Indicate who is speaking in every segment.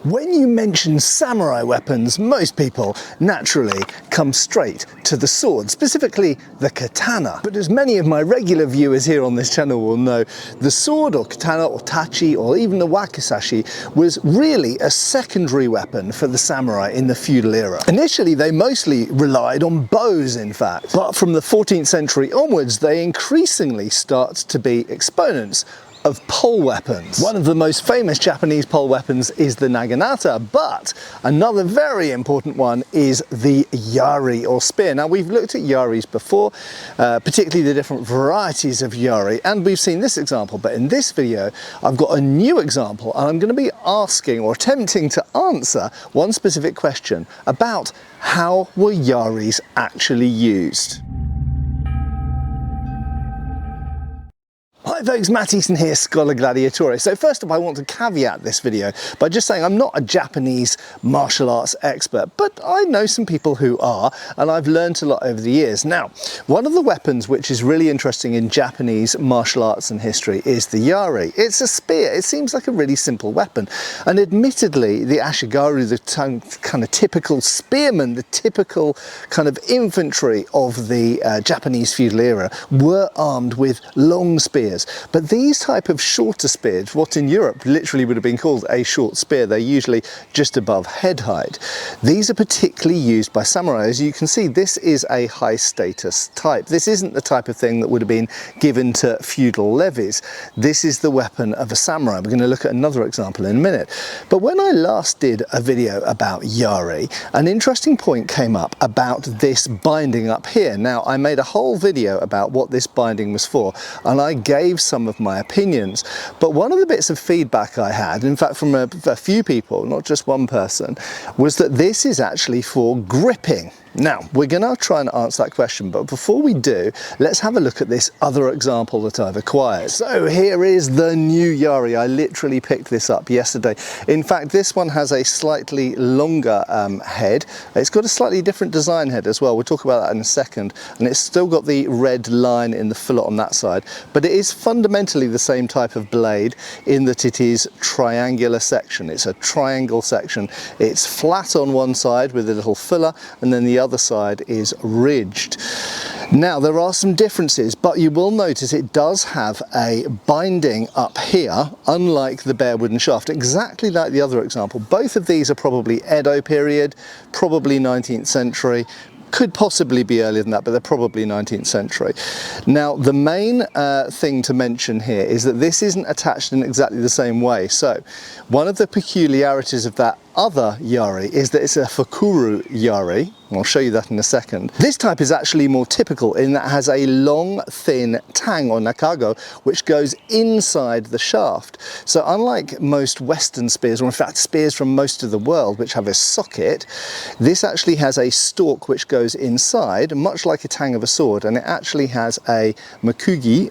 Speaker 1: When you mention samurai weapons, most people naturally come straight to the sword, specifically the katana. But as many of my regular viewers here on this channel will know, the sword or katana or tachi or even the wakizashi was really a secondary weapon for the samurai in the feudal era. Initially, they mostly relied on bows, in fact, but from the 14th century onwards, they increasingly start to be exponents of pole weapons. One of the most famous Japanese pole weapons is the naginata, but another very important one is the yari or spear. Now, we've looked at yaris before, particularly the different varieties of yari, and we've seen this example, but in this video I've got a new example and I'm going to be asking or attempting to answer one specific question about how were yaris actually used. Hi folks, Matt Easton here, Schola Gladiatoria. So first up, I want to caveat this video by just saying I'm not a Japanese martial arts expert, but I know some people who are, and I've learned a lot over the years. Now, one of the weapons which is really interesting in Japanese martial arts and history is the yari. It's a spear. It seems like a really simple weapon. And admittedly, the ashigaru, the kind of typical spearmen, the typical kind of infantry of the Japanese feudal era were armed with long spears. But these type of shorter spears, what in Europe literally would have been called a short spear, they're usually just above head height. These are particularly used by samurai. As you can see, this is a high status type. This isn't the type of thing that would have been given to feudal levies. This is the weapon of a samurai. We're going to look at another example in a minute. But when I last did a video about yari, an interesting point came up about this binding up here. Now, I made a whole video about what this binding was for, and I gave some of my opinions, but one of the bits of feedback I had, in fact from a few people, not just one person, was that this is actually for gripping. Now, we're going to try and answer that question, but before we do, let's have a look at this other example that I've acquired. So here is the new yari. I literally picked this up yesterday. In fact, this one has a slightly longer head. It's got a slightly different design head as well. We'll talk about that in a second. And it's still got the red line in the fillet on that side, but it is fundamentally the same type of blade in that it is triangular section. It's a triangle section. It's flat on one side with a little filler, and then the other side is ridged. Now, there are some differences, but you will notice it does have a binding up here, unlike the bare wooden shaft, exactly like the other example. Both of these are probably Edo period, probably 19th century, could possibly be earlier than that, but they're probably 19th century. Now, the main thing to mention here is that this isn't attached in exactly the same way. So one of the peculiarities of that other yari is that it's a fukuru yari. I'll show you that in a second. This type is actually more typical in that it has a long, thin tang or nakago, which goes inside the shaft. So unlike most Western spears, or in fact spears from most of the world, which have a socket, this actually has a stalk which goes inside, much like a tang of a sword, and it actually has a makugi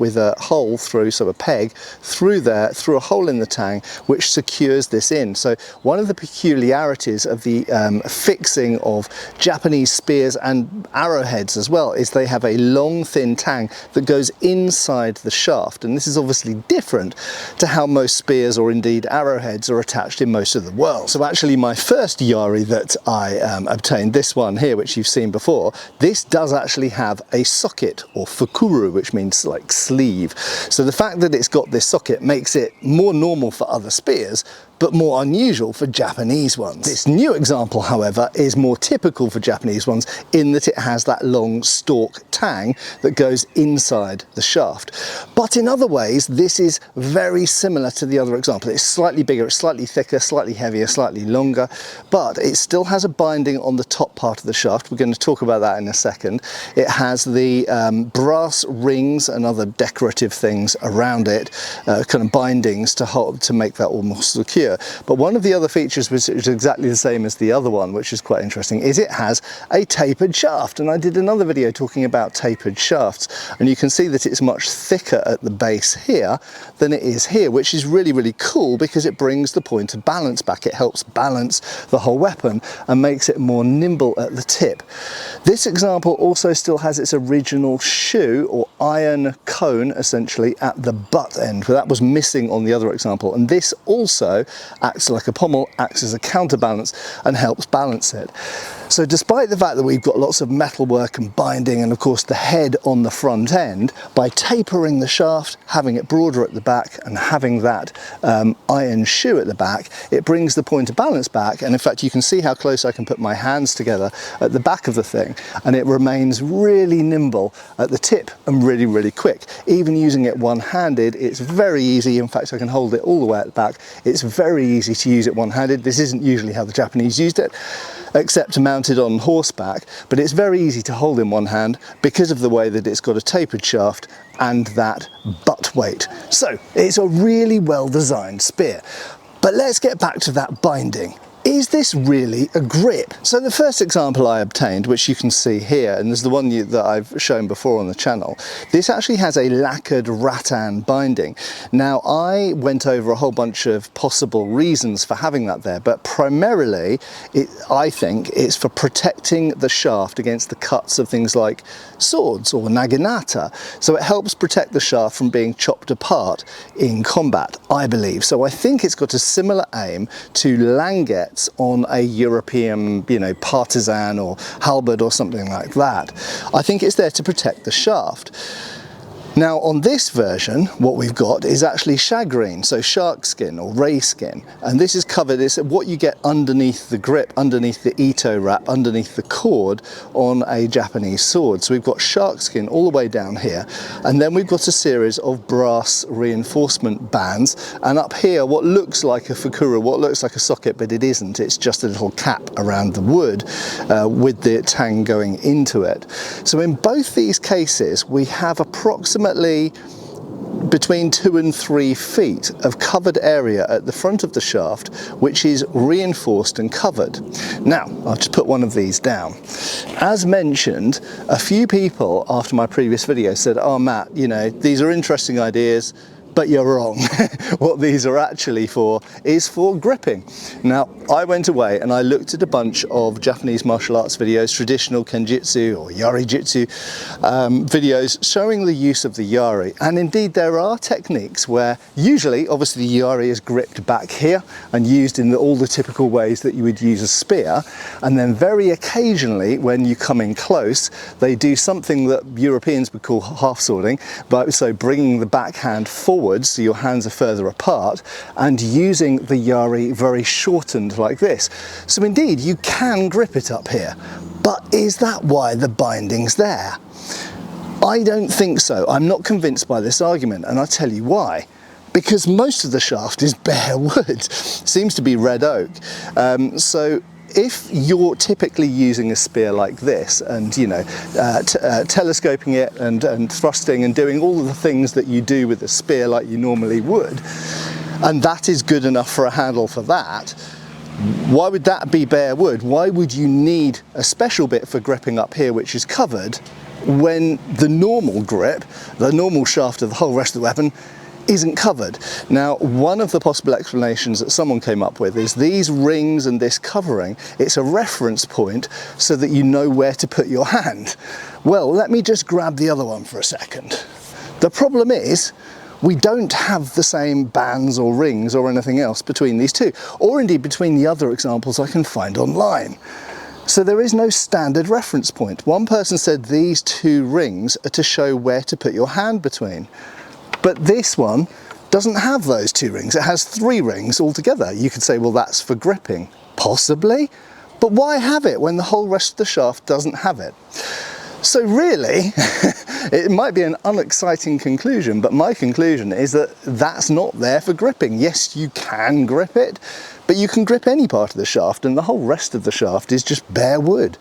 Speaker 1: with a hole through, so a peg, through there, through a hole in the tang, which secures this in. So one of the peculiarities of the fixing of Japanese spears and arrowheads as well is they have a long thin tang that goes inside the shaft, and this is obviously different to how most spears or indeed arrowheads are attached in most of the world. So actually my first yari that I obtained, this one here which you've seen before, this does actually have a socket or fukuru, which means like sleeve. So the fact that it's got this socket makes it more normal for other spears, but more unusual for Japanese ones. This new example, however, is more typical for Japanese ones in that it has that long stalk tang that goes inside the shaft. But in other ways, this is very similar to the other example. It's slightly bigger, it's slightly thicker, slightly heavier, slightly longer, but it still has a binding on the top part of the shaft. We're going to talk about that in a second. It has the brass rings and other decorative things around it, kind of bindings to make that all more secure. But one of the other features, which is exactly the same as the other one, which is quite interesting, is it has a tapered shaft. And I did another video talking about tapered shafts, and you can see that it's much thicker at the base here than it is here, which is really, really cool because it brings the point of balance back. It helps balance the whole weapon and makes it more nimble at the tip. This example also still has its original shoe or iron cone essentially at the butt end, but that was missing on the other example. And this also acts like a pommel, acts as a counterbalance and helps balance it. So despite the fact that we've got lots of metalwork and binding and of course the head on the front end, by tapering the shaft, having it broader at the back and having that iron shoe at the back, it brings the point of balance back. And in fact, you can see how close I can put my hands together at the back of the thing, and it remains really nimble at the tip and really, really quick. Even using it one-handed, it's very easy. In fact, I can hold it all the way at the back. It's very easy to use it one-handed. This isn't usually how the Japanese used it, except mounted on horseback, but it's very easy to hold in one hand because of the way that it's got a tapered shaft and that butt weight. So it's a really well designed spear. But let's get back to that binding. Is this really a grip? So the first example I obtained, which you can see here, and this is the one that I've shown before on the channel, this actually has a lacquered rattan binding. Now, I went over a whole bunch of possible reasons for having that there, but primarily I think it's for protecting the shaft against the cuts of things like swords or naginata. So it helps protect the shaft from being chopped apart in combat, I believe. So I think it's got a similar aim to languettes on a European, partisan or halberd or something like that. I think it's there to protect the shaft. Now on this version, what we've got is actually shagreen, so shark skin or ray skin, and this is covered, it's what you get underneath the grip, underneath the ito wrap, underneath the cord on a Japanese sword. So we've got shark skin all the way down here, and then we've got a series of brass reinforcement bands, and up here what looks like a fukura, what looks like a socket, but it isn't, it's just a little cap around the wood with the tang going into it. So in both these cases we have approximately between 2 and 3 feet of covered area at the front of the shaft, which is reinforced and covered. Now, I'll just put one of these down. As mentioned, a few people after my previous video said, "Oh Matt, these are interesting ideas, but you're wrong. What these are actually for is for gripping." Now, I went away and I looked at a bunch of Japanese martial arts videos, traditional kenjutsu or yari jitsu videos showing the use of the yari. And indeed, there are techniques where usually, obviously, the yari is gripped back here and used in all the typical ways that you would use a spear. And then very occasionally, when you come in close, they do something that Europeans would call half swording, but so bringing the backhand forward so your hands are further apart and using the yari very shortened like this. So indeed you can grip it up here, but is that why the binding's there? I don't think so. I'm not convinced by this argument, and I'll tell you why. Because most of the shaft is bare wood, seems to be red oak. So if you're typically using a spear like this and telescoping it and thrusting and doing all of the things that you do with a spear like you normally would, and that is good enough for a handle for that, why would that be bare wood? Why would you need a special bit for gripping up here which is covered when the normal grip, the normal shaft of the whole rest of the weapon, isn't covered? Now, one of the possible explanations that someone came up with is these rings and this covering, it's a reference point so that you know where to put your hand. Well, let me just grab the other one for a second. The problem is we don't have the same bands or rings or anything else between these two, or indeed between the other examples I can find online. So there is no standard reference point. One person said these 2 rings are to show where to put your hand between. But this one doesn't have those 2 rings, it has 3 rings altogether. You could say, well, that's for gripping. Possibly, but why have it when the whole rest of the shaft doesn't have it? So really, it might be an unexciting conclusion, but my conclusion is that that's not there for gripping. Yes, you can grip it, but you can grip any part of the shaft and the whole rest of the shaft is just bare wood.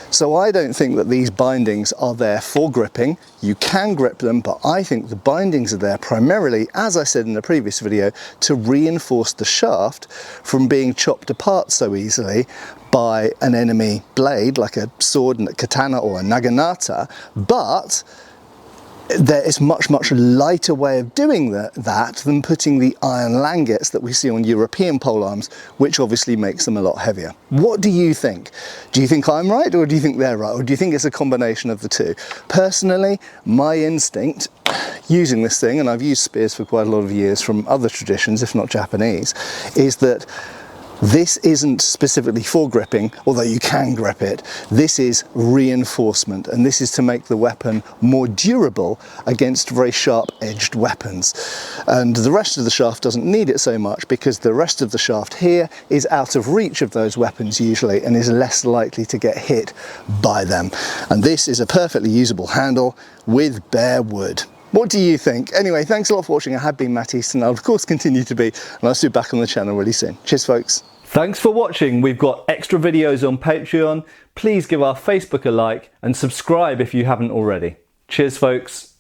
Speaker 1: So I don't think that these bindings are there for gripping. You can grip them, but I think the bindings are there primarily, as I said in the previous video, to reinforce the shaft from being chopped apart so easily by an enemy blade, like a sword, a katana or a naginata, but there is much lighter way of doing that than putting the iron languettes that we see on European polearms, which obviously makes them a lot heavier. What do you think? Do you think I'm right, or do you think they're right, or do you think it's a combination of the two? Personally, my instinct, using this thing, and I've used spears for quite a lot of years from other traditions, if not Japanese, is that this isn't specifically for gripping, although you can grip it. This is reinforcement, and this is to make the weapon more durable against very sharp-edged weapons. And the rest of the shaft doesn't need it so much, because the rest of the shaft here is out of reach of those weapons usually, and is less likely to get hit by them. And this is a perfectly usable handle with bare wood. What do you think? Anyway, thanks a lot for watching. I have been Matt Easton. I'll of course continue to be, and I'll see you back on the channel really soon. Cheers, folks.
Speaker 2: Thanks for watching. We've got extra videos on Patreon. Please give our Facebook a like and subscribe if you haven't already. Cheers, folks.